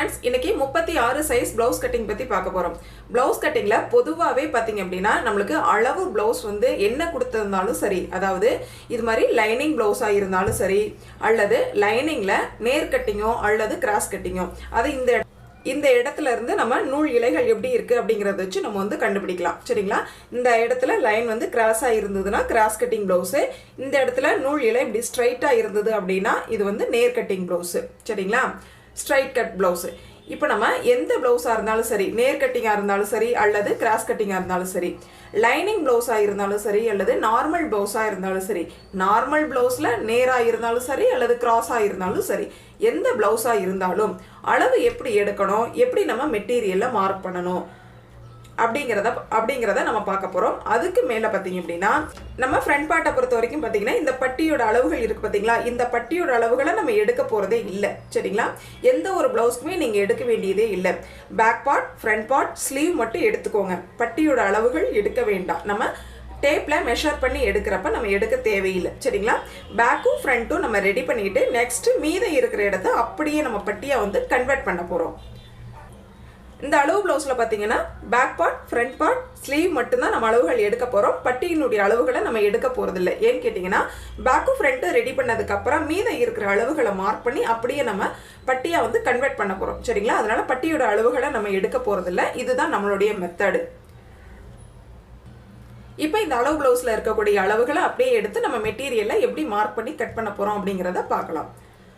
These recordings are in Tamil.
फ्रेंड्स इनकी 36 साइज ब्लाउज कटिंग பத்தி பார்க்க போறோம். ब्लाउज கட்டிங்ல பொதுவாவே பாத்தீங்க அப்படினா நமக்கு அளவு ब्लाउज வந்து என்ன கொடுத்திருந்தாலும் சரி, அதாவது இது மாதிரி லைனிங் ब्लाउஸா இருந்தாலும் சரி அல்லது லைனிங்ல நேர் கட்டிங்கோ அல்லது கிராஸ் கட்டிங்கோ அது இந்த இடத்துல இருந்து நம்ம நூல் இழைகள் எப்படி இருக்கு அப்படிங்கறத வச்சு நம்ம வந்து கண்டுபிடிக்கலாம். சரிங்களா? இந்த இடத்துல லைன் வந்து கிராஸா இருந்ததுனா கிராஸ் கட்டிங் ब्लाउஸ், இந்த இடத்துல நூல் இழை இப்படி ஸ்ட்ரைட்டா இருந்தது அப்படினா இது வந்து நேர் கட்டிங் ब्लाउஸ். சரிங்களா? Straight cut blouse. இப்போ நம்ம எந்த ब्लाउஸா இருந்தாலும் சரி, நேர் கட்டிங்கா இருந்தாலும் சரி அல்லது கிராஸ் கட்டிங்கா இருந்தாலும் சரி, லைனிங் ब्लाउஸா இருந்தாலும் சரி அல்லது நார்மல் ब्लाउஸா இருந்தாலும் சரி, நார்மல் ब्लाउஸ்ல நேரா இருந்தாலும் சரி அல்லது கிராஸா இருந்தாலும் சரி, எந்த ब्लाउஸா இருந்தாலும் அளவு எப்படி எடுக்கணும், எப்படி நம்ம மெட்டீரியல்ல மார்க் பண்ணணும் அப்படிங்கறத நம்ம பார்க்க போறோம். அதுக்கு மேல பாத்தீங்க அப்படினா நம்ம ஃப்ரண்ட் பார்ட்ட பொறுத்த வரைக்கும் பாத்தீங்கன்னா இந்த பட்டியோட அளவுகள் இருக்கு பாத்தீங்களா, இந்த பட்டியோட அளவுகளை நம்ம எடுக்க போறதே இல்ல. சரிங்களா? எந்த ஒரு ब्लाउஸ்க்குமே நீங்க எடுக்க வேண்டியதே இல்ல. Back part, front part, sleeve மட்டும் எடுத்துக்கோங்க. பட்டியோட அளவுகள் எடுக்க வேண்டாம். நம்ம டேப்ல மெஷர் பண்ணி எடுக்கிறப்ப நம்ம எடுக்க தேவையில்லை. சரிங்களா? பேக்கும் ஃப்ரண்ட்டும் நம்ம ரெடி பண்ணிட்டு நெக்ஸ்ட் மீத இருக்கிற இடத்தை அப்படியே நம்ம பட்டியா வந்து கன்வெர்ட் பண்ண போறோம். இந்த அளவு ब्लाउஸ்ல பாத்தீங்கன்னா back part, front part, sleeve மட்டும் தான் நம்ம அளவுகள் எடுக்க போறோம். பட்டியினுடைய அளவுகளை நம்ம எடுக்க போறது இல்ல. ஏன்னு கேட்டிங்கன்னா பேக்கும் ஃப்ரண்ட் ரெடி பண்ணதுக்கு அப்புறம் மீத இருக்கிற அளவுகளை மார்க் பண்ணி அப்படியே நம்ம பட்டியா வந்து கன்வெர்ட் பண்ண போறோம். சரிங்களா? அதனால பட்டியோட அளவுகளை நம்ம எடுக்க போறது இல்ல. இதுதான் நம்மளுடைய மெத்தட். இப்போ இந்த அளவு ब्लाउஸ்ல இருக்கக்கூடிய அளவுகளை அப்படியே எடுத்து நம்ம மெட்டீரியலை எப்படி மார்க் பண்ணி கட் பண்ண போறோம் அப்படிங்கறத பார்க்கலாம்.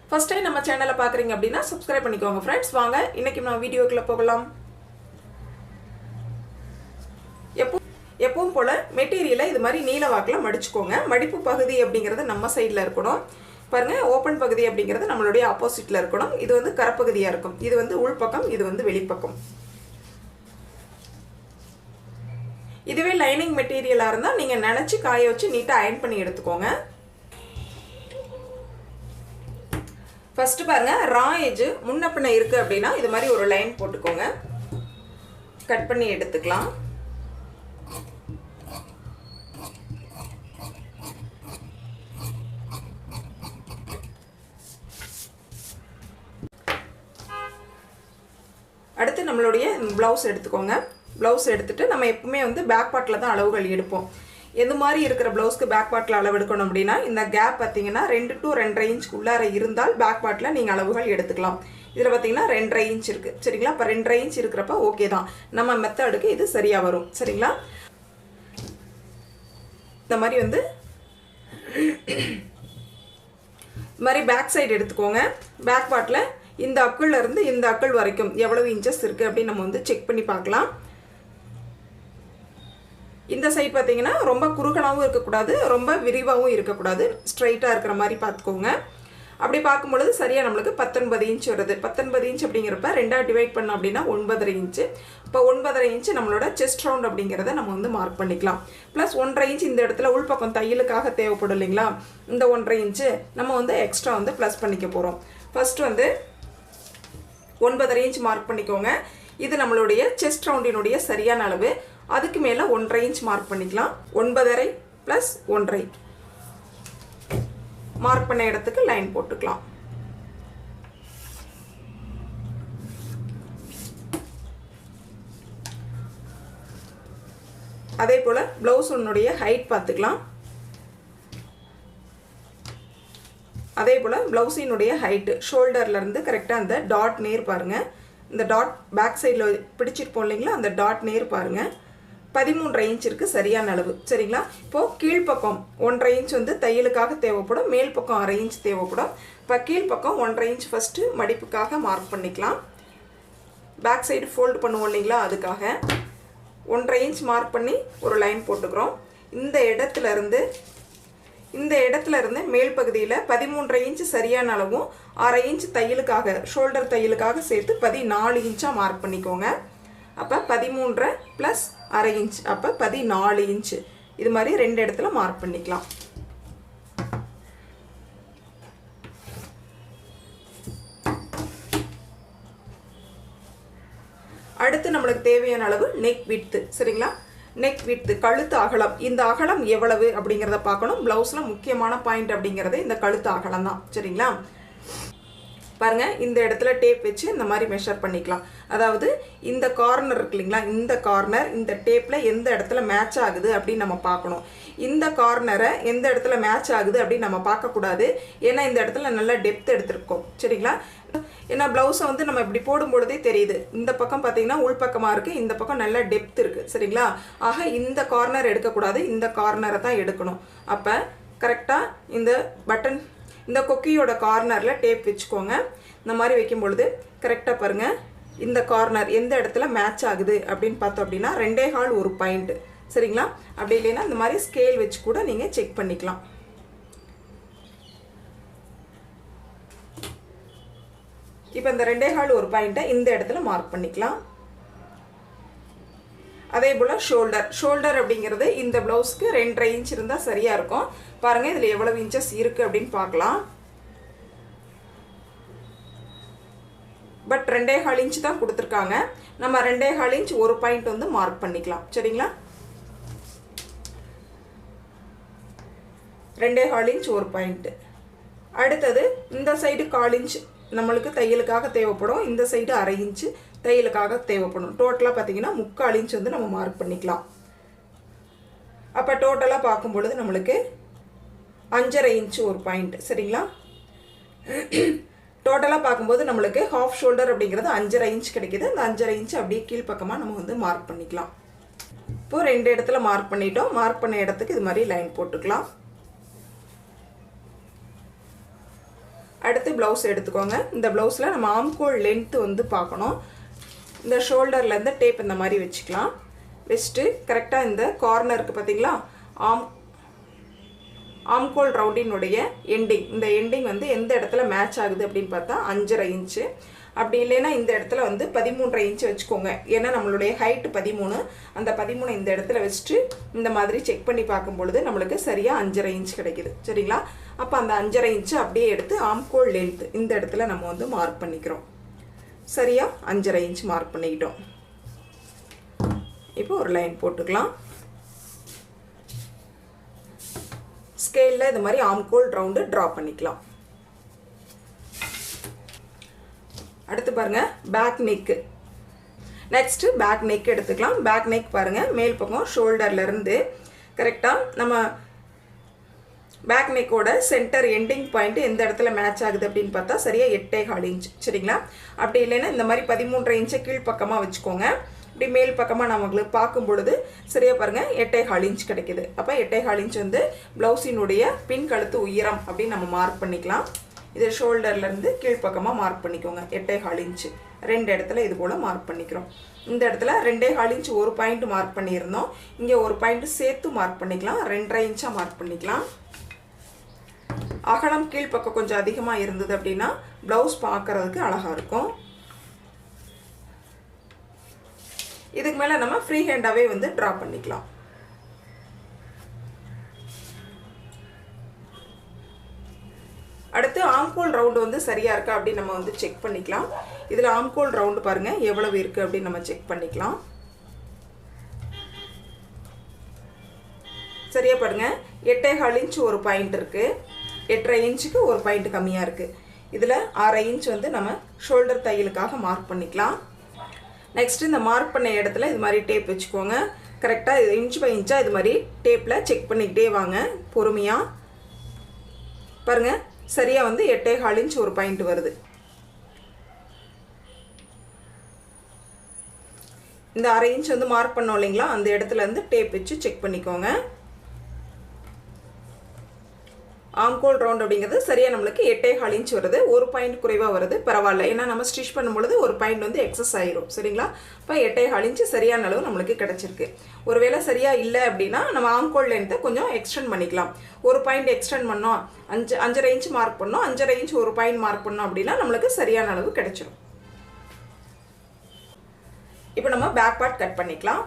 ஃபர்ஸ்ட் டைம் நம்ம சேனலை பார்க்குறீங்க அப்படின்னா சப்ஸ்கிரைப் பண்ணிக்கோங்க ஃப்ரெண்ட்ஸ். வாங்க இன்னைக்கு நம்ம வீடியோக்குள்ள போகலாம். எப்பவும் போல மெட்டீரியலை இது மாதிரி நீல வாக்கில் மடிச்சுக்கோங்க. மடிப்பு பகுதி அப்படிங்கிறது நம்ம சைடில் இருக்கணும். பாருங்க, ஓப்பன் பகுதி அப்படிங்கிறது நம்மளுடைய ஆப்போசிட்ல இருக்கணும். இது வந்து கரப்பகுதியா இருக்கும். இது வந்து உள்பக்கம், இது வந்து வெளிப்பக்கம். இதுவே லைனிங் மெட்டீரியலா இருந்தா நீங்க நினைச்சு காய வச்சு நீட்டா அயர்ன் பண்ணி எடுத்துக்கோங்க. ஃபர்ஸ்ட் பாருங்க, ரா எட்ஜ் முன்ன பின்ன இருக்கு அப்படின்னா இது மாதிரி ஒரு லைன் போட்டுக்கோங்க. கட் பண்ணி எடுத்துக்கலாம். அடுத்து நம்மளுடைய பிளவுஸ் எடுத்துக்கோங்க. பிளவுஸ் எடுத்துட்டு நம்ம எப்பவுமே வந்து பேக் பார்ட்ல தான் அளவுகள் எடுப்போம். எது மாதிரி இருக்கிற பிளவுஸ்க்கு பேக் பார்ட்ல அளவு எடுக்கணும் அப்படின்னா இந்த கேப் பார்த்தீங்கன்னா 2 to 2.5 இன்ச் உள்ளார இருந்தால் பேக் பார்ட்ல நீங்க அளவுகள் எடுத்துக்கலாம். இதுல பார்த்தீங்கன்னா 2.5 இன்ச் இருக்கு. சரிங்களா? அப்ப 2.5 இன்ச் இருக்கிறப்ப ஓகே தான். நம்ம மெத்தடுக்கு இது சரியா வரும். சரிங்களா? இந்த மாதிரி வந்து இந்த மாதிரி பேக் சைடு எடுத்துக்கோங்க. பேக் பார்ட்ல இந்த அக்குள்ள இருந்து இந்த அக்குள் வரைக்கும் எவ்வளவு இன்ச்சஸ் இருக்கு அப்படின்னு நம்ம வந்து செக் பண்ணி பார்க்கலாம். இந்த சைடு பார்த்தீங்கன்னா ரொம்ப குறுகலாவும் இருக்கக்கூடாது, ரொம்ப விரிவாகவும் இருக்கக்கூடாது, ஸ்ட்ரைட்டாக இருக்கிற மாதிரி பார்த்துக்கோங்க. அப்படி பார்க்கும்பொழுது சரியாக நம்மளுக்கு 19 இன்ச் வருது. 19 இன்ச் அப்படிங்கிறப்ப 2ஆக டிவைட் பண்ணோம் அப்படின்னா 9.5 இன்ச்சு. இப்போ 9.5 இன்ச்சு நம்மளோட செஸ்ட் ரவுண்ட் அப்படிங்கிறத நம்ம வந்து மார்க் பண்ணிக்கலாம். ப்ளஸ் 1.5 இன்ச் இந்த இடத்துல உள்பக்கம் தையலுக்காக தேவைப்படும் இல்லைங்களா, இந்த 1.5 இன்ச்சு நம்ம வந்து எக்ஸ்ட்ரா வந்து ப்ளஸ் பண்ணிக்க போகிறோம். ஃபர்ஸ்ட் வந்து 9.5 இன்ச் மார்க் பண்ணிக்கோங்க. இது நம்மளுடைய செஸ்ட் ரவுண்டினுடைய சரியான அளவு. அதுக்கு மேல 1.5 இன்ச் மார்க் பண்ணிக்கலாம். 9.5 பிளஸ் 1.5 மார்க் பண்ண இடத்துக்கு லைன் போட்டுக்கலாம். அதே போல பிளவுஸ் உன்னுடைய ஹைட் பார்த்துக்கலாம். அதே போல பிளவுஸினுடைய ஹைட் ஷோல்டர்ல இருந்து கரெக்டா அந்த டாட் நேர் பாருங்க. இந்த டாட் பேக் சைடில் பிடிச்சிருப்போம் இல்லைங்களா, அந்த டாட் நேர் பாருங்க. 13.5 இன்ச் இருக்கு சரியான அளவு. சரிங்களா? இப்போ கீழ்ப்பக்கம் 1.5 இன்ச் வந்து தையலுக்காக தேவைப்படும், மேல் பக்கம் 1/2 இன்ச் தேவைப்படும். இப்போ கீழ்ப்பக்கம் 1.5 இன்ச் ஃபர்ஸ்ட் மடிப்புக்காக மார்க் பண்ணிக்கலாம். பேக் சைடு ஃபோல்டு பண்ணுவோம் இல்லைங்களா, அதுக்காக 1.5 இன்ச் மார்க் பண்ணி ஒரு லைன் போட்டுக்கிறோம். இந்த இடத்துல இருந்து மேல் பகுதியில் 13.5 இன்ச் சரியான அளவும் 1/2 இன்ச் தையலுக்காக ஷோல்டர் தையலுக்காக சேர்த்து 14 இன்ச்சா மார்க் பண்ணிக்கோங்க. அப்போ 13 + 1/2 இன்ச் அப்போ 14 இன்ச். இது மாதிரி 2 இடத்துல மார்க் பண்ணிக்கலாம். அடுத்து நம்மளுக்கு தேவையான அளவு நெக் விட்த். சரிங்களா? நெக் விட்த் கழுத்து அகலம். இந்த அகலம் எவ்வளவு அப்படிங்கறத பார்க்கணும். ப்ளவுஸ்ல முக்கியமான பாயிண்ட் அப்படிங்கிறது இந்த கழுத்து அகலம் தான். சரிங்களா? பாருங்க, இந்த இடத்துல டேப் வச்சு இந்த மாதிரி மெஷர் பண்ணிக்கலாம். அதாவது இந்த கார்னர் இருக்கு இல்லைங்களா, இந்த கார்னர் இந்த டேப்பில் எந்த இடத்துல மேட்ச் ஆகுது அப்படின்னு நம்ம பார்க்கணும். இந்த கார்னரை எந்த இடத்துல மேட்ச் ஆகுது அப்படின்னு நம்ம பார்க்கக்கூடாது. ஏன்னா இந்த இடத்துல நல்லா டெப்த் எடுத்திருக்கோம். சரிங்களா? ஏன்னா ப்ளவுஸை வந்து நம்ம இப்படி போடும்பொழுதே தெரியுது. இந்த பக்கம் பார்த்தீங்கன்னா உள்பக்கமாக இருக்குது, இந்த பக்கம் நல்லா டெப்த் இருக்குது. சரிங்களா? ஆக இந்த கார்னர் எடுக்கக்கூடாது, இந்த கார்னரை தான் எடுக்கணும். அப்போ கரெக்டாக இந்த பட்டன் இந்த கொக்கியோட கார்னரில் டேப் வச்சுக்கோங்க. இந்த மாதிரி வைக்கும் பொழுது கரெக்டாக பாருங்கள், இந்த கார்னர் எந்த இடத்துல மேட்ச் ஆகுது அப்படின்னு பார்த்தோம் அப்படின்னா 2.25 ஒரு பாயிண்ட். சரிங்களா? அப்படி இல்லைன்னா இந்த மாதிரி ஸ்கேல் வச்சு கூட நீங்கள் செக் பண்ணிக்கலாம். இப்போ இந்த 2.25 ஒரு பாயிண்ட்டை இந்த இடத்துல மார்க் பண்ணிக்கலாம். அதே போல் ஷோல்டர் அப்படிங்கிறது இந்த ப்ளவுஸ்க்கு 2.5 இன்ச் இருந்தால் சரியாக இருக்கும். பாருங்கள், இதில் எவ்வளவு இன்ச்சஸ் இருக்குது அப்படின்னு பார்க்கலாம். பட் 2.25 இன்ச் தான் கொடுத்துருக்காங்க. நம்ம 2.25 இன்ச் ஒரு பாயிண்ட் வந்து மார்க் பண்ணிக்கலாம். சரிங்களா? 2.25 இன்ச் ஒரு பாயிண்ட்டு. அடுத்தது இந்த சைடு 1/4 இன்ச் நம்மளுக்கு தையலுக்காக தேவைப்படும், இந்த சைடு 1/2 இன்ச்சு தையலுக்காக தேவைப்படும். டோட்டலாக பார்த்தீங்கன்னா 3/4 இன்ச் வந்து நம்ம மார்க் பண்ணிக்கலாம். அப்போ டோட்டலாக பார்க்கும் பொழுது நம்மளுக்கு 5.5 இன்ச்சு ஒரு பாயிண்ட். சரிங்களா? டோட்டலாக பார்க்கும்போது நம்மளுக்கு ஹாஃப் ஷோல்டர் அப்படிங்கிறது 5.5 இன்ச் கிடைக்கிது. அந்த 5.5 இன்ச் அப்படியே கீழ்ப்பக்கமாக நம்ம வந்து மார்க் பண்ணிக்கலாம். இப்போது 2 இடத்துல மார்க் பண்ணிட்டோம். மார்க் பண்ண இடத்துக்கு இது மாதிரி லைன் போட்டுக்கலாம். அடுத்து ப்ளவுஸ் எடுத்துக்கோங்க. இந்த ப்ளவுஸில் நம்ம ஆம்கோல் லென்த்து வந்து பார்க்கணும். இந்த ஷோல்டர்லேருந்து டேப் இந்த மாதிரி வச்சுக்கலாம். வச்சுட்டு கரெக்டாக இந்த கார்னருக்கு பார்த்தீங்களா, ஆம்கோல் ரவுண்டினுடைய எண்டிங், இந்த எண்டிங் வந்து எந்த இடத்துல மேட்ச் ஆகுது அப்படின்னு பார்த்தா 5.5 இன்ச்சு. அப்படி இல்லைன்னா இந்த இடத்துல வந்து 13.5 இன்ச்சு வச்சுக்கோங்க. ஏன்னா நம்மளுடைய ஹைட்டு 13, அந்த 13 இந்த இடத்துல வச்சுட்டு இந்த மாதிரி செக் பண்ணி பார்க்கும் பொழுது நம்மளுக்கு சரியாக 5.5 இன்ச் கிடைக்குது. சரிங்களா? அப்போ அந்த 5.5 இன்ச்சு அப்படியே எடுத்து ஆம்கோல் லென்த் இந்த இடத்துல நம்ம வந்து மார்க் பண்ணிக்கிறோம். சரியாக 5.5 இன்ச் மார்க் பண்ணிக்கிட்டோம். இப்போ ஒரு லைன் போட்டுக்கலாம். ஸ்கேலில் இது மாதிரி ஆம்கோல் ரவுண்டு ட்ரா பண்ணிக்கலாம். அடுத்து பாருங்கள், back neck. Next back neck எடுத்துக்கலாம். பேக் நெக் பாருங்கள், மேல் பக்கம் ஷோல்டர்லேருந்து கரெக்டாக நம்ம பேக் நெக்கோட சென்டர் எண்டிங் பாயிண்ட் எந்த இடத்துல மேட்ச் ஆகுது அப்படின்னு பார்த்தா சரியாக 8.25 இன்ச். சரிங்களா? அப்படி இல்லைன்னா இந்த மாதிரி 13.5 இன்ச்சை கீழ்ப்பக்கமாக வச்சுக்கோங்க. இப்படி மேல் பக்கமாக நம்மளுக்கு பார்க்கும் பொழுது சரியாக பாருங்கள் 8.25 இன்ச் கிடைக்கிது. அப்போ 8.25 இன்ச் வந்து ப்ளவுஸினுடைய பின் கழுத்து உயரம் அப்படின்னு நம்ம மார்க் பண்ணிக்கலாம். இது ஷோல்டர்லேருந்து கீழ்ப்பக்கமாக மார்க் பண்ணிக்கோங்க. 8.25 இன்ச்சு 2 இடத்துல இது போல் மார்க் பண்ணிக்கிறோம். இந்த இடத்துல 2.25 இன்ச் ஒரு பாயிண்ட் மார்க் பண்ணியிருந்தோம். இங்கே ஒரு பாயிண்ட் சேர்த்து மார்க் பண்ணிக்கலாம். 2.5 இன்ச்சாக மார்க் பண்ணிக்கலாம். அகலம் கீழ்ப்பக்கம் கொஞ்சம் அதிகமாக இருந்தது அப்படின்னா ப்ளவுஸ் பார்க்குறதுக்கு அழகாக இருக்கும். இதுக்கு மேலே நம்ம ஃப்ரீ ஹேண்டாகவே வந்து ட்ரா பண்ணிக்கலாம். அடுத்து ஆம்கோல் ரவுண்டு வந்து சரியாக இருக்கா அப்படின்னு நம்ம வந்து செக் பண்ணிக்கலாம். இதில் ஆம்கோல் ரவுண்டு பாருங்கள் எவ்வளவு இருக்குது அப்படின்னு நம்ம செக் பண்ணிக்கலாம். சரியாக பாருங்கள், 8.25 இன்ச் ஒரு பாயிண்ட் இருக்குது. 8.5 இன்ச்சுக்கு ஒரு பாயிண்ட் கம்மியாக இருக்குது. இதில் 6.5 இன்ச் வந்து நம்ம ஷோல்டர் தையலுக்காக மார்க் பண்ணிக்கலாம். நெக்ஸ்ட்டு இந்த மார்க் பண்ண இடத்துல இது மாதிரி டேப் வச்சுக்கோங்க. கரெக்டாக இது இன்ச் பை இன்ச்சாக இது மாதிரி டேப்பில் செக் பண்ணிக்கிட்டே வாங்க பொறுமையாக. பாருங்கள், சரியாக வந்து 8.25 இன்ச் ஒரு பாயிண்ட் வருது. இந்த 1/2 இன்ச் வந்து மார்க் பண்ணோம் இல்லைங்களா, அந்த இடத்துல இருந்து டேப் வச்சு செக் பண்ணிக்கோங்க. ஆம்கோல் ரவுண்ட் அப்படிங்கிறது சரியாக நம்மளுக்கு 8.25 இன்ச் வருது. ஒரு பாயிண்ட் குறைவாக வருது, பரவாயில்ல. ஏன்னா நம்ம ஸ்டிச் பண்ணும்பொழுது ஒரு பாயிண்ட் வந்து எக்ஸஸ் ஆயிரும். சரிங்களா? இப்போ 8.25 இன்ச் சரியான அளவு நம்மளுக்கு கிடச்சிருக்கு. ஒருவேளை சரியாக இல்லை அப்படின்னா நம்ம ஆம்கோல் லென்த்தை கொஞ்சம் எக்ஸ்டெண்ட் பண்ணிக்கலாம். ஒரு பாயிண்ட் எக்ஸ்டெண்ட் பண்ணோம், 5.5 இன்ச் மார்க் பண்ணோம், 5.5 இன்ச் ஒரு பாயிண்ட் மார்க் பண்ணோம் அப்படின்னா நம்மளுக்கு சரியான அளவு கிடைச்சிடும். இப்போ நம்ம பேக் பார்ட் கட் பண்ணிக்கலாம்.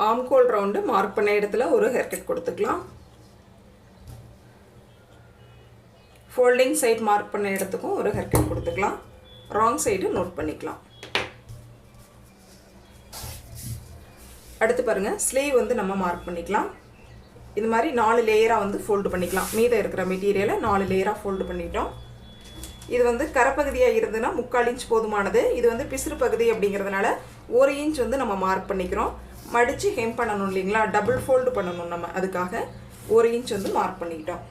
ஆம்கோல் ரவுண்டு மார்க் பண்ண இடத்துல ஒரு ஹேர் கட் கொடுத்துக்கலாம். ஃபோல்டிங் சைட் மார்க் பண்ண இடத்துக்கும் ஒரு ஹேர் கட் கொடுத்துக்கலாம். ராங் சைடு நோட் பண்ணிக்கலாம். அடுத்து பாருங்கள், ஸ்லீவ் வந்து நம்ம மார்க் பண்ணிக்கலாம். இது மாதிரி 4 லேயராக வந்து ஃபோல்டு பண்ணிக்கலாம். மீதம் இருக்கிற மெட்டீரியலை 4 லேயராக ஃபோல்டு பண்ணிட்டோம். இது வந்து கரைப்பகுதியாக இருந்ததுன்னா 3/4 இன்ச் போதுமானது. இது வந்து பிசுறு பகுதி அப்படிங்கிறதுனால 1 இன்ச் வந்து நம்ம மார்க் பண்ணிக்கிறோம். மடித்து ஹெம் பண்ணணும் இல்லைங்களா, டபுள் ஃபோல்டு பண்ணணும் நம்ம, அதுக்காக 1 இன்ச் வந்து மார்க் பண்ணிக்கிட்டோம்.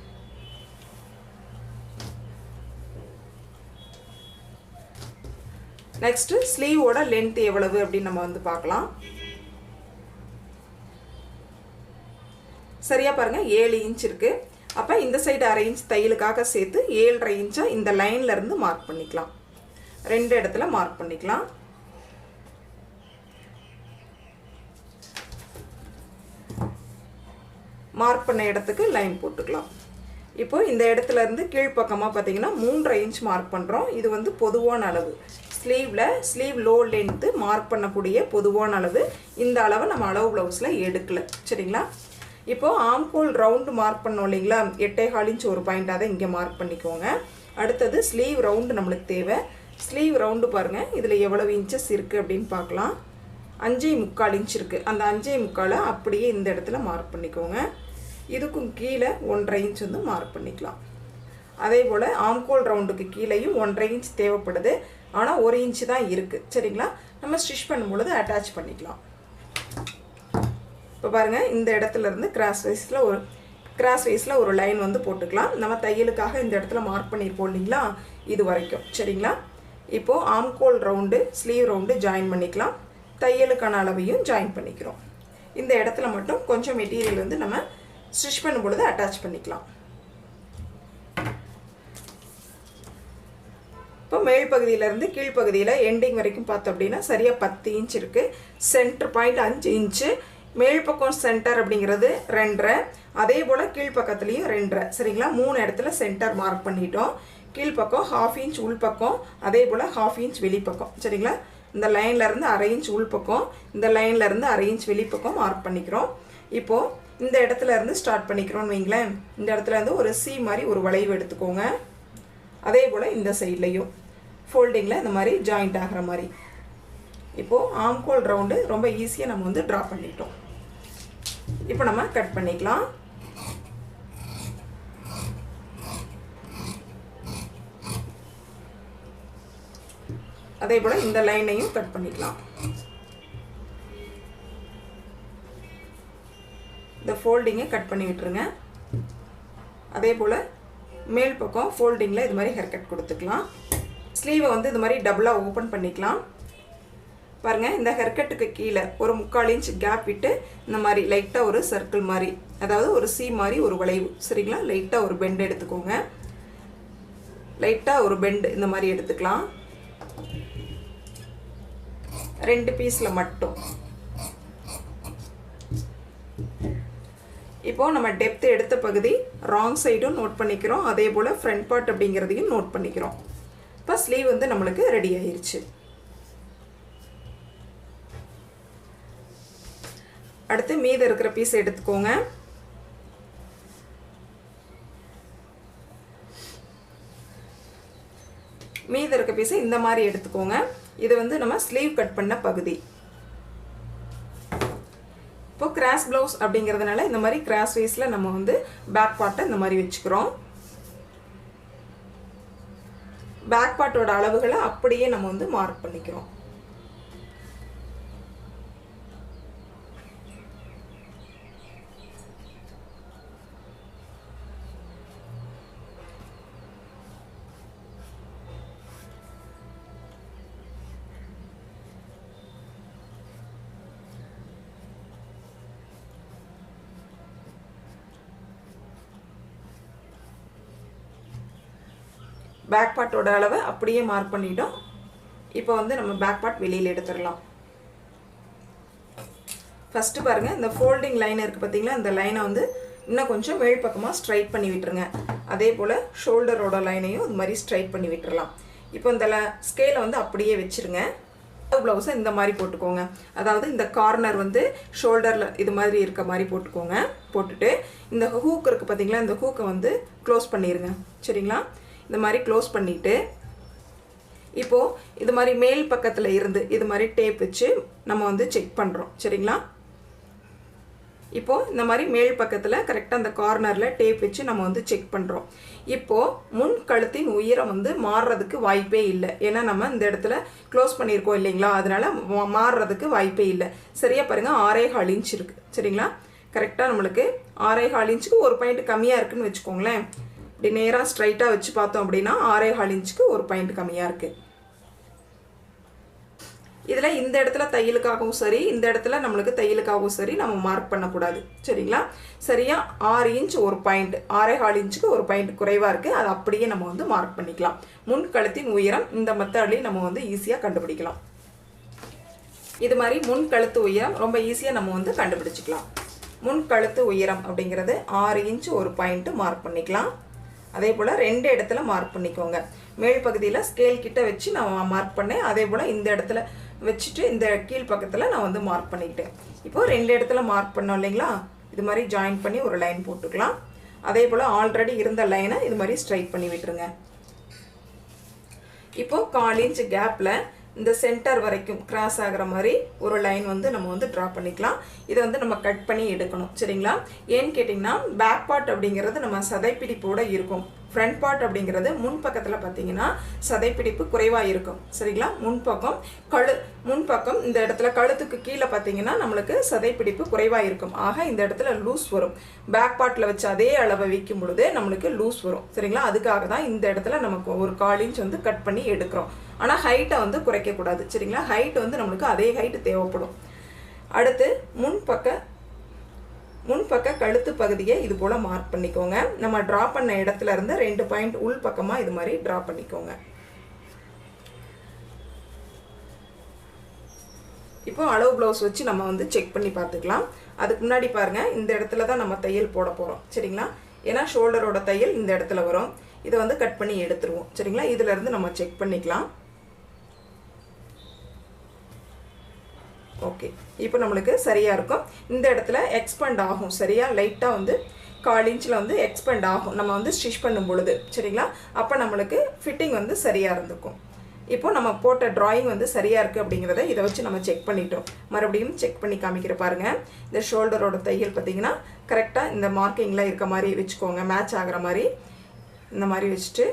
நெக்ஸ்ட்டு ஸ்லீவோட லென்த் எவ்வளவு அப்படின்னு நம்ம வந்து பார்க்கலாம். சரியாக பாருங்கள், 7 இன்ச் இருக்குது. அப்போ இந்த சைடு 1/2 இன்ச் தையலுக்காக சேர்த்து 7.5 இன்ச்சாக இந்த லைன்லேருந்து மார்க் பண்ணிக்கலாம். 2 இடத்துல மார்க் பண்ணிக்கலாம். மார்க் பண்ண இடத்துக்கு லைன் போட்டுக்கலாம். இப்போ இந்த இடத்துல இருந்து கீழ்ப்பக்கமாக பார்த்தீங்கன்னா 3.5 இன்ச் மார்க் பண்ணுறோம். இது வந்து பொதுவான அளவு. ஸ்லீவ் லோ லென்த்து மார்க் பண்ணக்கூடிய பொதுவான அளவு. இந்த அளவை நம்ம அளவு ப்ளவுஸில் எடுக்கலை, சரிங்களா. இப்போது ஆம்கோல் ரவுண்டு மார்க் பண்ணோம் இல்லைங்களா, 8.25 இன்ச் ஒரு பாயிண்ட், அதை இங்கே மார்க் பண்ணிக்கோங்க. அடுத்தது ஸ்லீவ் ரவுண்டு நம்மளுக்கு தேவை. ஸ்லீவ் ரவுண்டு பாருங்கள், இதில் எவ்வளவு இன்ச்சஸ் இருக்குது அப்படின்னு பார்க்கலாம். 5.25 இன்ச் இருக்குது. அந்த 5.25 அப்படியே இந்த இடத்துல மார்க் பண்ணிக்கோங்க. இதுக்கும் கீழே 1.5 இன்ச் வந்து மார்க் பண்ணிக்கலாம். அதே போல் ஆம்கோல் ரவுண்டுக்கு கீழேயும் 1.5 இன்ச் தேவைப்படுது. ஆனால் 1 இன்ச்சு தான் இருக்குது, சரிங்களா. நம்ம ஸ்டிச் பண்ணும்பொழுது அட்டாச் பண்ணிக்கலாம். இப்போ பாருங்கள், இந்த இடத்துல இருந்து கிராஸ் வைஸில் ஒரு லைன் வந்து போட்டுக்கலாம். நம்ம தையலுக்காக இந்த இடத்துல மார்க் பண்ணியிருப்போம் இல்லைங்களா, இது வரைக்கும், சரிங்களா. இப்போது ஆம்கோல் ரவுண்டு ஸ்லீவ் ரவுண்டு ஜாயின் பண்ணிக்கலாம். தையலுக்கான அளவையும் ஜாயின் பண்ணிக்கிறோம். இந்த இடத்துல மட்டும் கொஞ்சம் மெட்டீரியல் வந்து நம்ம ஸ்டிச் பண்ணும் பொழுது அட்டாச் பண்ணிக்கலாம். இப்போ மேல் பகுதியிலேருந்து கீழ்ப்பகுதியில் எண்டிங் வரைக்கும் பார்த்தோம் அப்படின்னா சரியாக 10 இன்ச் இருக்குது. Centre point 5 inch. மேல் பக்கம் சென்டர் அப்படிங்கிறது 2.5. அதே போல் கீழ்ப்பக்கத்துலேயும் 2.5, சரிங்களா. 3 இடத்துல சென்டர் மார்க் பண்ணிட்டோம். கீழ்ப்பக்கம் 1/2 இன்ச் உள்பக்கம், அதே போல் 1/2 இன்ச் வெளிப்பக்கம், சரிங்களா. இந்த லைன்லேருந்து 1/2 இன்ச் உள்பக்கம், இந்த லைன்லேருந்து 1/2 இன்ச் வெளிப்பக்கம் மார்க் பண்ணிக்கிறோம். இப்போது இந்த இடத்துல இருந்து ஸ்டார்ட் பண்ணிக்கிறோன்னு வைங்களேன். இந்த இடத்துல இருந்து ஒரு சி மாதிரி ஒரு வளைவு எடுத்துக்கோங்க. அதே போல் இந்த சைட்லேயும் ஃபோல்டிங்கில் இந்த மாதிரி ஜாயிண்ட் ஆகிற மாதிரி. இப்போது ஆம்கோல் ரவுண்டு ரொம்ப ஈஸியாக நம்ம வந்து ட்ரா பண்ணிட்டோம். இப்போ நம்ம கட் பண்ணிக்கலாம். அதே போல் இந்த லைனையும் கட் பண்ணிக்கலாம். இந்த ஃபோல்டிங்கை கட் பண்ணி விட்டுருங்க. அதே போல் மேல் பக்கம் ஃபோல்டிங்கில் இது மாதிரி ஹேர் கட் கொடுத்துக்கலாம். ஸ்லீவை வந்து இது மாதிரி டபுளாக ஓப்பன் பண்ணிக்கலாம். பாருங்கள், இந்த ஹேர் கட்டுக்கு கீழே ஒரு 3/4 இன்ச் கேப் விட்டு இந்த மாதிரி லைட்டாக ஒரு சர்க்கிள் மாதிரி, அதாவது ஒரு சி மாதிரி ஒரு வளைவு, சரிங்களா. லைட்டாக ஒரு பெண்ட் எடுத்துக்கோங்க. லைட்டாக ஒரு பெண்டு இந்த மாதிரி எடுத்துக்கலாம். 2 பீஸில் மட்டும். இப்போது நம்ம டெப்த் எடுத்த பகுதி ராங் சைடும் நோட் பண்ணிக்கிறோம். அதே போல் ஃப்ரண்ட் பார்ட் அப்படிங்கிறதையும் நோட் பண்ணிக்கிறோம். இப்போ ஸ்லீவ் வந்து நம்மளுக்கு ரெடி ஆயிடுச்சு. அடுத்து மீதம் இருக்கிற பீஸ் எடுத்துக்கோங்க. மீதம் இருக்க பீஸை இந்த மாதிரி எடுத்துக்கோங்க. இது வந்து நம்ம ஸ்லீவ் கட் பண்ண பகுதி. இப்போ கிராஸ் ப்ளவுஸ் அப்படிங்கிறதுனால இந்த மாதிரி கிராஸ் வைஸில் நம்ம வந்து பேக் பார்ட்டை இந்த மாதிரி வச்சுக்கிறோம். பேக் பார்ட்டோட அளவுகளை அப்படியே நம்ம வந்து மார்க் பண்ணிக்கிறோம். பேக் பார்ட்டோட அளவை அப்படியே மார்க் பண்ணிட்டோம். இப்போ வந்து நம்ம பேக் பார்ட் வெளியில் எடுத்துடலாம். ஃபஸ்ட்டு பாருங்கள், இந்த ஃபோல்டிங் லைன் இருக்குது பார்த்தீங்களா, இந்த லைனை வந்து இன்னும் கொஞ்சம் மேல் பக்கமாக ஸ்ட்ரைட் பண்ணி விட்டுருங்க. அதே போல் ஷோல்டரோட லைனையும் இது மாதிரி ஸ்ட்ரைட் பண்ணி விட்டுறலாம். இப்போ இந்த ஸ்கேலை வந்து அப்படியே வச்சுருங்க. ப்ளவுஸை இந்த மாதிரி போட்டுக்கோங்க. அதாவது இந்த கார்னர் வந்து ஷோல்டரில் இது மாதிரி இருக்க மாதிரி போட்டுக்கோங்க. போட்டுட்டு இந்த ஹூக் இருக்குது பார்த்தீங்களா, இந்த ஹூக்கை வந்து க்ளோஸ் பண்ணிடுங்க. சரிங்களா, இந்த மாதிரி க்ளோஸ் பண்ணிவிட்டு இப்போது இது மாதிரி மேல் பக்கத்தில் இருந்து இது மாதிரி டேப் வச்சு நம்ம வந்து செக் பண்ணுறோம். சரிங்களா, இப்போது இந்த மாதிரி மேல் பக்கத்தில் கரெக்டாக அந்த கார்னரில் டேப் வச்சு நம்ம வந்து செக் பண்ணுறோம். இப்போது முன் கழுத்தின் உயரம் வந்து மாறுறதுக்கு வாய்ப்பே இல்லை. ஏன்னா நம்ம இந்த இடத்துல க்ளோஸ் பண்ணியிருக்கோம் இல்லைங்களா, அதனால் மாறுறதுக்கு வாய்ப்பே இல்லை. சரியாக பாருங்கள், 6.25 இன்ச் இருக்குது. சரிங்களா, கரெக்டாக நம்மளுக்கு 6.25 இன்ச்சுக்கு ஒரு பாயிண்ட் கம்மியாக இருக்குதுன்னு வச்சுக்கோங்களேன். இப்படி நேராக ஸ்ட்ரைட்டாக வச்சு பார்த்தோம் அப்படின்னா 6.25 இன்ச்சுக்கு ஒரு பாயிண்ட் கம்மியாக இருக்குது. இதில் இந்த இடத்துல தையலுக்காகவும் சரி, இந்த இடத்துல நம்மளுக்கு தையலுக்காகவும் சரி நம்ம மார்க் பண்ணக்கூடாது. சரிங்களா, சரியாக 6 இன்ச் ஒரு பாயிண்ட், 6.25 இன்ச்சுக்கு ஒரு பாயிண்ட் குறைவாக இருக்குது. அது அப்படியே நம்ம வந்து மார்க் பண்ணிக்கலாம். முன் கழுத்தின் உயரம் இந்த மெத்தட்லேயும் நம்ம வந்து ஈஸியாக கண்டுபிடிக்கலாம். இது மாதிரி முன் கழுத்து உயரம் ரொம்ப ஈஸியாக நம்ம வந்து கண்டுபிடிச்சிக்கலாம். முன் கழுத்து உயரம் அப்படிங்கிறது 6 இன்ச் ஒரு பாயிண்ட்டு மார்க் பண்ணிக்கலாம். அதே போல் 2 இடத்துல மார்க் பண்ணிக்கோங்க. மேல் பகுதியில் ஸ்கேல் கிட்ட வச்சு நான் மார்க் பண்ணேன். அதே போல் இந்த இடத்துல வச்சுட்டு இந்த கீழ் பக்கத்தில் நான் வந்து மார்க் பண்ணிக்கிட்டேன். இப்போது 2 இடத்துல மார்க் பண்ணோம் இல்லைங்களா, இது மாதிரி ஜாயின் பண்ணி ஒரு லைன் போட்டுக்கலாம். அதே போல் ஆல்ரெடி இருந்த லைனை இது மாதிரி ஸ்ட்ரைட் பண்ணி விட்டுருங்க. இப்போது 1/4 இன்ச் கேப்பில் இந்த சென்டர் வரைக்கும் கிராஸ் ஆகிற மாதிரி ஒரு லைன் வந்து நம்ம வந்து ட்ரா பண்ணிக்கலாம். இதை வந்து நம்ம கட் பண்ணி எடுக்கணும். சரிங்களா, ஏன்னு கேட்டிங்கன்னா பேக் பார்ட் அப்படிங்கிறது நம்ம சதைப்பிடிப்போடு இருக்கும். ஃப்ரண்ட் பார்ட் அப்படிங்கிறது முன் பக்கத்தில் பார்த்தீங்கன்னா சதைப்பிடிப்பு குறைவாக இருக்கும். சரிங்களா, முன்பக்கம் இந்த இடத்துல கழுத்துக்கு கீழே பார்த்தீங்கன்னா நம்மளுக்கு சதைப்பிடிப்பு குறைவாக இருக்கும். ஆக இந்த இடத்துல லூஸ் வரும். பேக் பார்ட்டில் வச்சு அதே அளவை வைக்கும் பொழுது நம்மளுக்கு லூஸ் வரும். சரிங்களா, அதுக்காக தான் இந்த இடத்துல நமக்கு ஒரு 1/4 இன்ச் வந்து கட் பண்ணி எடுக்கிறோம். ஆனால் ஹைட்டை வந்து குறைக்கக்கூடாது. சரிங்களா, ஹைட் வந்து நம்மளுக்கு அதே ஹைட்டு தேவைப்படும். அடுத்து முன்பக்க கழுத்து பகுதியை இது போல் மார்க் பண்ணிக்கோங்க. நம்ம ட்ரா பண்ண இடத்துல இருந்து 2 பாயிண்ட் உள் பக்கமாக இது மாதிரி ட்ரா பண்ணிக்கோங்க. இப்போ அளவு ப்ளவுஸ் வச்சு நம்ம வந்து செக் பண்ணி பார்த்துக்கலாம். அதுக்கு முன்னாடி பாருங்கள், இந்த இடத்துல தான் நம்ம தையல் போட போகிறோம். சரிங்களா, ஏன்னா ஷோல்டரோட தையல் இந்த இடத்துல வரும். இதை வந்து கட் பண்ணி எடுத்துருவோம். சரிங்களா, இதிலேருந்து நம்ம செக் பண்ணிக்கலாம். ஓகே, இப்போ நம்மளுக்கு சரியாக இருக்கும். இந்த இடத்துல எக்ஸ்பெண்ட் ஆகும். சரியாக லைட்டாக வந்து 1/4 இன்ச்சில் வந்து எக்ஸ்பெண்ட் ஆகும் நம்ம வந்து ஸ்டிச் பண்ணும் பொழுது. சரிங்களா, அப்போ நம்மளுக்கு ஃபிட்டிங் வந்து சரியாக இருந்திருக்கும். இப்போ நம்ம போட்ட ட்ராயிங் வந்து சரியாக இருக்குது அப்படிங்கிறத இதை வச்சு நம்ம செக் பண்ணிட்டோம். மறுபடியும் செக் பண்ணி காமிக்கிற பாருங்கள். இந்த ஷோல்டரோட தையல் பார்த்திங்கன்னா கரெக்டாக இந்த மார்க்கிங்கில் இருக்க மாதிரி வச்சுக்கோங்க. மேட்ச் ஆகிற மாதிரி இந்த மாதிரி வச்சுட்டு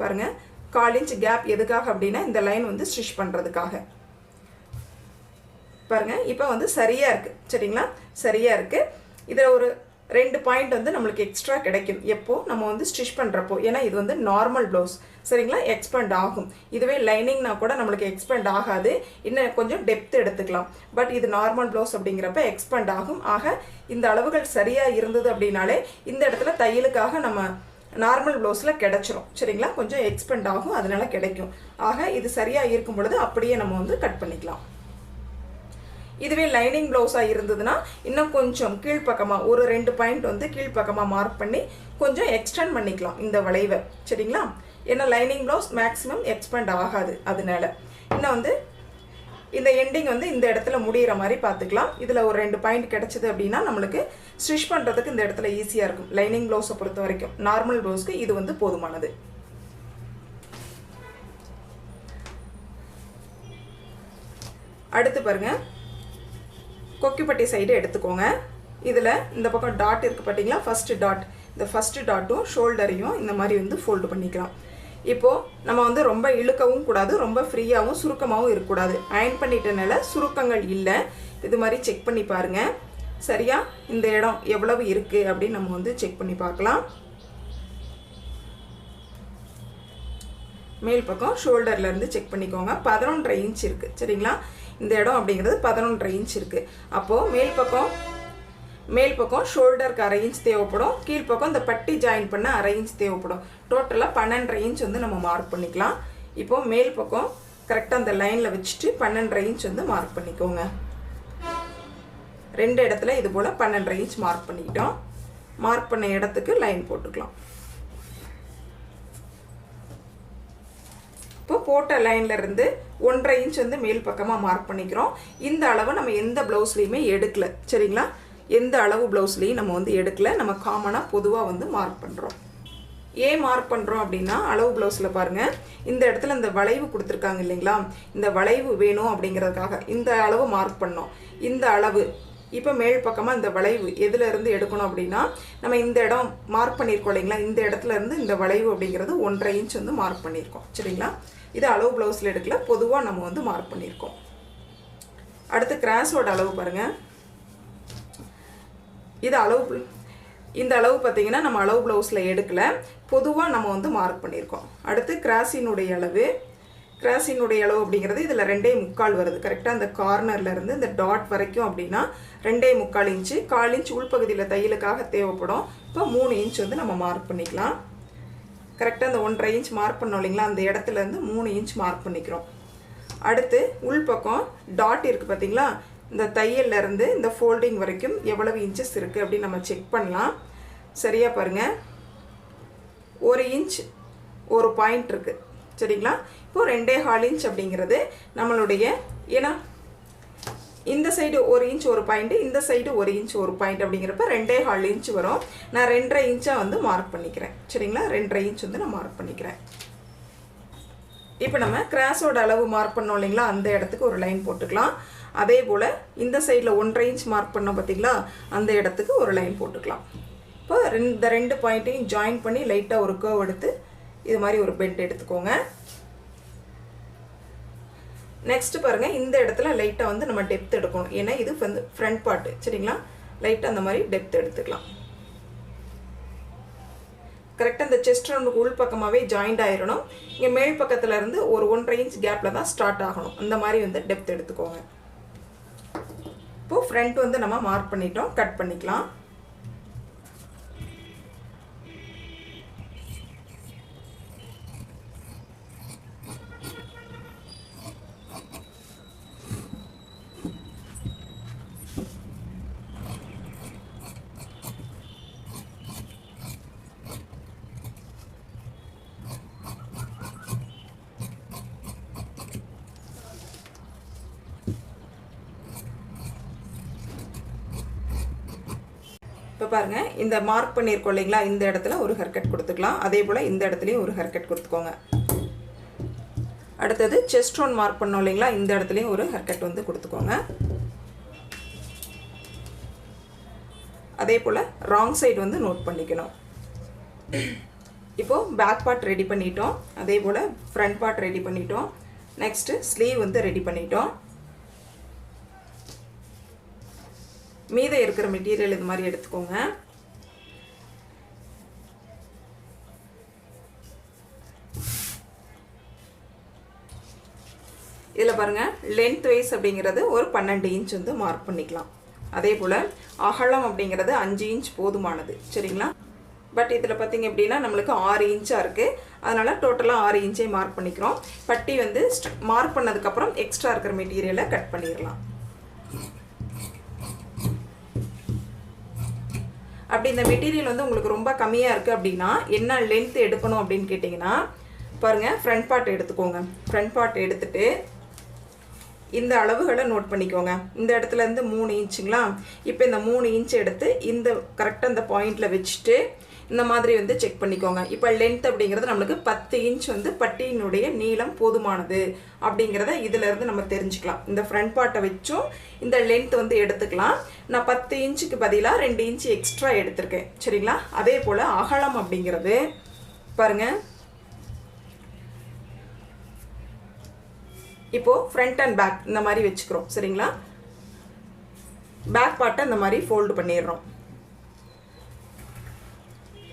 பாருங்கள். 1/4 இன்ச் கேப் எதுக்காக அப்படின்னா இந்த லைன் வந்து ஸ்டிச் பண்ணுறதுக்காக. பாருங்கள், இப்போ வந்து சரியாக இருக்குது. சரிங்களா, சரியாக இருக்குது. இதில் ஒரு 2 பாயிண்ட் வந்து நம்மளுக்கு எக்ஸ்ட்ரா கிடைக்கும் எப்போது நம்ம வந்து ஸ்டிச் பண்ணுறப்போ. ஏன்னா இது வந்து நார்மல் ப்ளவுஸ். சரிங்களா, எக்ஸ்பெண்ட் ஆகும். இதுவே லைனிங்னா கூட நம்மளுக்கு எக்ஸ்பெண்ட் ஆகாது, இன்னும் கொஞ்சம் டெப்த் எடுத்துக்கலாம். பட் இது நார்மல் ப்ளவுஸ் அப்படிங்கிறப்ப எக்ஸ்பெண்ட் ஆகும். ஆக இந்த அளவுகள் சரியாக இருந்தது அப்படின்னாலே இந்த இடத்துல தையலுக்காக நம்ம நார்மல் ப்ளவுஸில் கிடச்சிரும். சரிங்களா, கொஞ்சம் எக்ஸ்பெண்ட் ஆகும், அதனால கிடைக்கும். ஆக இது சரியாக இருக்கும் பொழுது அப்படியே நம்ம வந்து கட் பண்ணிக்கலாம். இதுவே லைனிங் ப்ளவுஸாக இருந்ததுன்னா இன்னும் கொஞ்சம் கீழ்ப்பக்கமாக ஒரு 2 பாயிண்ட் வந்து கீழ்ப்பக்கமாக மார்க் பண்ணி கொஞ்சம் எக்ஸ்டெண்ட் பண்ணிக்கலாம் இந்த வளைவை. சரிங்களா, ஏன்னா லைனிங் ப்ளவுஸ் மேக்ஸிமம் எக்ஸ்பெண்ட் ஆகாது. அதனால இன்னும் வந்து இந்த எண்டிங் வந்து இந்த இடத்துல முடிகிற மாதிரி பார்த்துக்கலாம். இதில் ஒரு 2 பாயிண்ட் கிடச்சிது அப்படின்னா நம்மளுக்கு ஸ்டிச் பண்ணுறதுக்கு இந்த இடத்துல ஈஸியாக இருக்கும். லைனிங் ப்ளவுஸை பொறுத்த வரைக்கும் நார்மல் ப்ளவுஸ்க்கு இது வந்து போதுமானது. அடுத்து பாருங்கள், கொக்கிப்பட்டி சைடு எடுத்துக்கோங்க. இதில் இந்த பக்கம் டாட் இருக்குது பார்த்தீங்களா, ஃபஸ்ட்டு டாட். இந்த ஃபஸ்ட்டு டாட்டும் ஷோல்டரையும் இந்த மாதிரி வந்து ஃபோல்டு பண்ணிக்கலாம். இப்போது நம்ம வந்து ரொம்ப இழுக்கவும் கூடாது, ரொம்ப ஃப்ரீயாகவும் சுருக்கமாகவும் இருக்கக்கூடாது. அயன் பண்ணிட்டனால சுருக்கங்கள் இல்லை. இது மாதிரி செக் பண்ணி பாருங்கள். சரியாக இந்த இடம் எவ்வளவு இருக்குது அப்படின்னு நம்ம வந்து செக் பண்ணி பார்க்கலாம். மேல் பக்கம் ஷோல்டர்லேருந்து செக் பண்ணிக்கோங்க. 11.5 இன்ச் இருக்குது. சரிங்களா, இந்த இடம் அப்படிங்கிறது 11.5 இன்ச் இருக்குது. அப்போது மேல் பக்கம் ஷோல்டருக்கு 1/2 இன்ச் தேவைப்படும். கீழ்ப்பக்கம் இந்த பட்டி ஜாயின் பண்ண 1/2 இன்ச் தேவைப்படும். டோட்டலாக 12.5 இன்ச் வந்து நம்ம மார்க் பண்ணிக்கலாம். இப்போது மேல் பக்கம் கரெக்டாக அந்த லைனில் வச்சுட்டு 12.5 இன்ச் வந்து மார்க் பண்ணிக்கோங்க. 2 இடத்துல இது போல் 12.5 இன்ச் மார்க் பண்ணிக்கிட்டோம். மார்க் பண்ண இடத்துக்கு லைன் போட்டுக்கலாம். இப்போ போட்ட லைனில் இருந்து 1.5 இன்ச் வந்து மேல் பக்கமாக மார்க் பண்ணிக்கிறோம். இந்த அளவை நம்ம எந்த ப்ளவுஸ்லேயுமே எடுக்கல, சரிங்களா? எந்த அளவு ப்ளவுஸ்லேயும் நம்ம வந்து எடுக்கல, நம்ம காமனாக பொதுவாக வந்து மார்க் பண்ணுறோம். ஏன் மார்க் பண்ணுறோம் அப்படின்னா, அளவு ப்ளவுஸில் பாருங்கள், இந்த இடத்துல இந்த வளைவு கொடுத்துருக்காங்க இல்லைங்களா, இந்த வளைவு வேணும் அப்படிங்கிறதுக்காக இந்த அளவு மார்க் பண்ணோம். இந்த அளவு இப்போ மேல் பக்கமாக இந்த வளைவு எதில் இருந்து எடுக்கணும் அப்படின்னா, நம்ம இந்த இடம் மார்க் பண்ணியிருக்கோம் இல்லைங்களா, இந்த இடத்துல இருந்து இந்த வளைவு அப்படிங்கிறது 1.5 இன்ச் வந்து மார்க் பண்ணியிருக்கோம், சரிங்களா? இது அளவு ப்ளவுஸில் எடுக்கல, பொதுவாக நம்ம வந்து மார்க் பண்ணியிருக்கோம். அடுத்து கிராஸோட அளவு பாருங்கள். இது அளவு, இந்த அளவு பார்த்தீங்கன்னா நம்ம அளவு ப்ளவுஸில் எடுக்கல, பொதுவாக நம்ம வந்து மார்க் பண்ணியிருக்கோம். அடுத்து கிராஸினுடைய அளவு. கிராஸினுடைய அளவு அப்படிங்கிறது இதில் 2.25 வருது. கரெக்டாக அந்த கார்னர்லேருந்து இந்த டாட் வரைக்கும் அப்படின்னா 2.25 இன்ச்சு. 1/4 இன்ச் உள்பகுதியில் தையலுக்காக தேவைப்படும். இப்போ 3 இன்ச் வந்து நம்ம மார்க் பண்ணிக்கலாம். கரெக்டாக அந்த 1.5 இன்ச் மார்க் பண்ணோம் இல்லைங்களா, அந்த இடத்துலேருந்து 3 இன்ச் மார்க் பண்ணிக்கிறோம். அடுத்து உள்பக்கம் டாட் இருக்குது பார்த்தீங்களா, இந்த தையல்லேருந்து இந்த ஃபோல்டிங் வரைக்கும் எவ்வளவு இன்ச்சஸ் இருக்குது அப்படின்னு நம்ம செக் பண்ணலாம். சரியாக பாருங்கள், 1 இன்ச் ஒரு பாயிண்ட் இருக்குது, சரிங்களா? இப்போது 2.25 இன்ச் அப்படிங்கிறது நம்மளுடைய, ஏன்னா இந்த சைடு 1 இன்ச் ஒரு பாயிண்ட்டு, இந்த சைடு 1 இன்ச் ஒரு பாயிண்ட் அப்படிங்கிறப்ப 2.25 இன்ச் வரும். நான் 2.5 இன்ச்சாக வந்து மார்க் பண்ணிக்கிறேன், சரிங்களா? 2.5 இன்ச் வந்து நான் மார்க் பண்ணிக்கிறேன். இப்போ நம்ம கிராஸோட அளவு மார்க் பண்ணோம் இல்லைங்களா, அந்த இடத்துக்கு ஒரு லைன் போட்டுக்கலாம். அதே போல் இந்த சைடில் 1.5 இன்ச் மார்க் பண்ணோம் பார்த்தீங்களா, அந்த இடத்துக்கு ஒரு லைன் போட்டுக்கலாம். இப்போ இந்த 2 பாயிண்ட்டையும் ஜாயின் பண்ணி லைட்டாக ஒரு கர்வ் எடுத்து இது மாதிரி ஒரு பெண்ட் எடுத்துக்கோங்க. நெக்ஸ்ட் பாருங்கள், இந்த இடத்துல லைட்டாக வந்து நம்ம டெப்த் எடுக்கணும், ஏன்னா இது வந்து ஃப்ரண்ட் பார்ட்டு, சரிங்களா? லைட்டாக அந்த மாதிரி டெப்த் எடுத்துக்கலாம். கரெக்டாக இந்த செஸ்ட் ரவுண்டுக்கு உள் பக்கமாகவே ஜாயிண்ட் ஆகிடணும். இங்கே மேல் பக்கத்தில் இருந்து ஒரு 1.5 இன்ச் கேப்பில் தான் ஸ்டார்ட் ஆகணும். அந்த மாதிரி வந்து டெப்த் எடுத்துக்கோங்க. இப்போது ஃப்ரண்ட் வந்து நம்ம மார்க் பண்ணிட்டோம், கட் பண்ணிக்கலாம். இப்போ பாருங்கள், இந்த மார்க் பண்ணியிருக்கோம் இல்லைங்களா, இந்த இடத்துல ஒரு ஹேர்கட் கொடுத்துக்கலாம். அதே போல் இந்த இடத்துலையும் ஒரு ஹேர்கட் கொடுத்துக்கோங்க. அடுத்தது செஸ்ட் ரவுண்ட் மார்க் பண்ணோம் இல்லைங்களா, இந்த இடத்துலையும் ஒரு ஹேர்கட் வந்து கொடுத்துக்கோங்க. அதே போல் ராங் சைடு வந்து நோட் பண்ணிக்கணும். இப்போது பேக் பார்ட் ரெடி பண்ணிட்டோம், அதே போல் ஃப்ரண்ட் பார்ட் ரெடி பண்ணிட்டோம். நெக்ஸ்ட்டு ஸ்லீவ் வந்து ரெடி பண்ணிட்டோம். மீதம் இருக்கிற மெட்டீரியல் இது மாதிரி எடுத்துக்கோங்க. இதில் பாருங்கள், லென்த் வைஸ் அப்படிங்கிறது ஒரு 12 இன்ச் வந்து மார்க் பண்ணிக்கலாம். அதே போல் அகலம் அப்படிங்கிறது 5 இன்ச் போதுமானது, சரிங்களா? பட் இதில் பார்த்திங்க அப்படின்னா நம்மளுக்கு 6 இன்ச்சாக இருக்குது, அதனால் டோட்டலாக 6 இன்ச்சே மார்க் பண்ணிக்கிறோம். பட்டி வந்து மார்க் பண்ணதுக்கப்புறம் எக்ஸ்ட்ரா இருக்கிற மெட்டீரியலை கட் பண்ணிடலாம். அப்படி இந்த மெட்டீரியல் வந்து உங்களுக்கு ரொம்ப கம்மியாக இருக்குது அப்படின்னா என்ன லென்த் எடுக்கணும் அப்படின்னு கேட்டிங்கன்னா, பாருங்கள், ஃப்ரண்ட் பார்ட் எடுத்துக்கோங்க. ஃப்ரண்ட் பார்ட் எடுத்துகிட்டு இந்த அளவுகளை நோட் பண்ணிக்கோங்க. இந்த இடத்துலேருந்து 3 இன்ச்சுங்களா, இப்போ இந்த 3 இன்ச் எடுத்து இந்த கரெக்டாக இந்த பாயிண்டில் வச்சுட்டு இந்த மாதிரி வந்து செக் பண்ணிக்கோங்க. இப்போ லென்த் அப்படிங்கிறது நம்மளுக்கு 10 இன்ச் வந்து பட்டியினுடைய நீளம் போதுமானது அப்படிங்கிறத இதிலேருந்து நம்ம தெரிஞ்சுக்கலாம். இந்த ஃப்ரண்ட் பார்ட்டை வச்சும் இந்த லென்த் வந்து எடுத்துக்கலாம். நான் 10 இன்ச்சுக்கு பதிலாக 2 இன்ச்சு எக்ஸ்ட்ரா எடுத்திருக்கேன், சரிங்களா? அதே போல் அகலம் அப்படிங்கிறது பாருங்கள், இப்போது ஃப்ரண்ட் அண்ட் பேக் இந்த மாதிரி வச்சுக்கிறோம், சரிங்களா? பேக் பார்ட்டை இந்த மாதிரி ஃபோல்டு பண்ணிடுறோம்.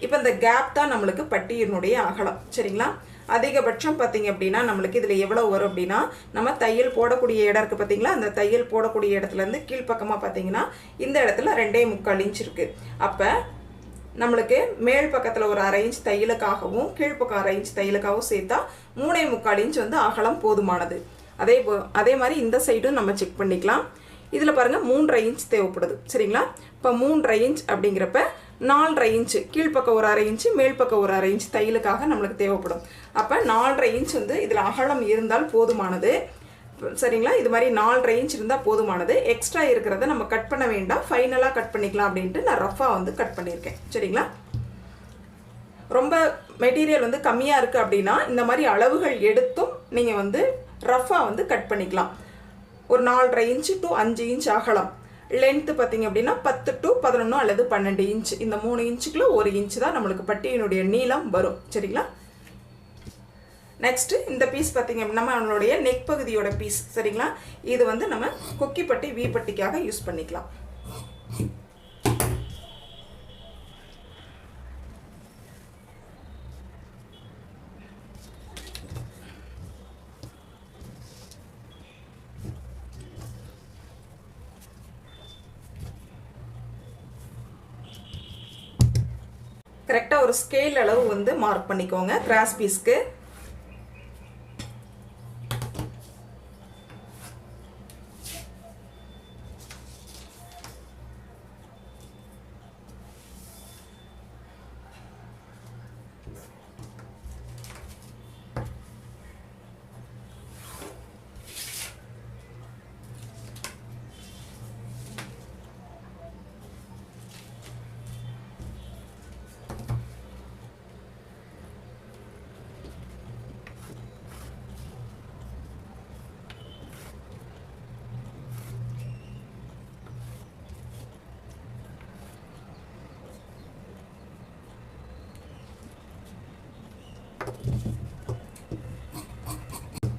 இப்போ இந்த கேப் தான் நம்மளுக்கு பட்டியினுடைய அகலம், சரிங்களா? அதிகபட்சம் பார்த்திங்க அப்படின்னா நம்மளுக்கு இதில் எவ்வளோ வரும் அப்படின்னா, நம்ம தையல் போடக்கூடிய இடம் இருக்குது பார்த்தீங்களா, அந்த தையல் போடக்கூடிய இடத்துலேருந்து கீழ்ப்பக்கமாக பார்த்தீங்கன்னா இந்த இடத்துல 2.25 இன்ச் இருக்குது. அப்போ நம்மளுக்கு மேல் பக்கத்தில் ஒரு 1/2 இன்ச் தையலுக்காகவும் கீழ்ப்பக்கம் 1/2 இன்ச் தையலுக்காகவும் சேர்த்தா 3.25 இன்ச் வந்து அகலம் போதுமானது. அதே மாதிரி இந்த சைடும் நம்ம செக் பண்ணிக்கலாம். இதில் பாருங்கள் 3.5 இன்ச் தேவைப்படுது சரிங்களா. இப்போ 3.5 இன்ச் அப்படிங்கிறப்ப 4.5 இன்ச்சு கீழ்ப்பக்கம் ஒரு 1/2 இன்ச்சு மேல் பக்கம் ஒரு 1/2 இன்ச் தையலுக்காக நம்மளுக்கு தேவைப்படும். அப்போ 4.5 இன்ச் வந்து இதில் அகலம் இருந்தால் போதுமானது சரிங்களா. இது மாதிரி 4.5 இன்ச் இருந்தால் போதுமானது. எக்ஸ்ட்ரா இருக்கிறத நம்ம கட் பண்ண வேண்டாம், ஃபைனலாக கட் பண்ணிக்கலாம் அப்படின்ட்டு நான் ரஃபாக வந்து கட் பண்ணியிருக்கேன் சரிங்களா. ரொம்ப மெட்டீரியல் வந்து கம்மியாக இருக்குது அப்படின்னா இந்த மாதிரி அளவுகள் எடுத்தும் நீங்கள் வந்து ரஃபாக வந்து கட் பண்ணிக்கலாம். ஒரு 4.5 இன்ச்சு டு 5 இன்ச் அகலம், லென்த்து பார்த்திங்க அப்படின்னா 10 டு 11 அல்லது 12 இன்ச், இந்த 3 இன்ச்சுக்குள்ள 1 இன்ச்சு தான் நம்மளுக்கு பட்டியினுடைய நீளம் வரும் சரிங்களா. நெக்ஸ்ட்டு இந்த பீஸ் பார்த்திங்க அப்படின்னா நம்மளுடைய நெக் பகுதியோட பீஸ் சரிங்களா. இது வந்து நம்ம கொக்கி பட்டி வி பட்டிக்காக யூஸ் பண்ணிக்கலாம். கரெக்டாக ஒரு ஸ்கேல் அளவு வந்து மார்க் பண்ணிக்கோங்க கிராஸ் பீஸ்க்கு.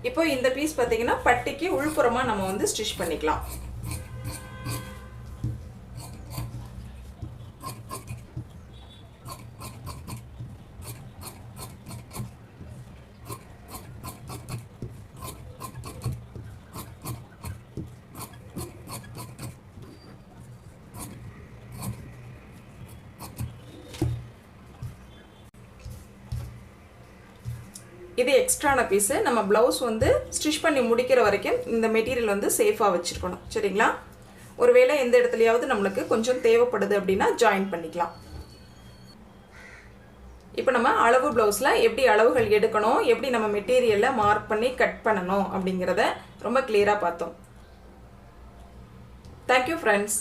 இப்போ இந்த பீஸ் பார்த்தீங்கன்னா பட்டிக்கு உள்புறமாக நம்ம வந்து ஸ்டிச் பண்ணிக்கலாம். இது எக்ஸ்ட்ரான பீஸு. நம்ம ப்ளவுஸ் வந்து ஸ்டிச் பண்ணி முடிக்கிற வரைக்கும் இந்த மெட்டீரியல் வந்து சேஃபாக வச்சுருக்கணும் சரிங்களா. ஒருவேளை எந்த இடத்துலையாவது நம்மளுக்கு கொஞ்சம் தேவைப்படுது அப்படின்னா ஜாயின் பண்ணிக்கலாம். இப்போ நம்ம அளவு ப்ளவுஸில் எப்படி அளவுகள் எடுக்கணும், எப்படி நம்ம மெட்டீரியலை மார்க் பண்ணி கட் பண்ணணும் அப்படிங்கிறத ரொம்ப கிளியராக பார்த்தோம். Thank you friends.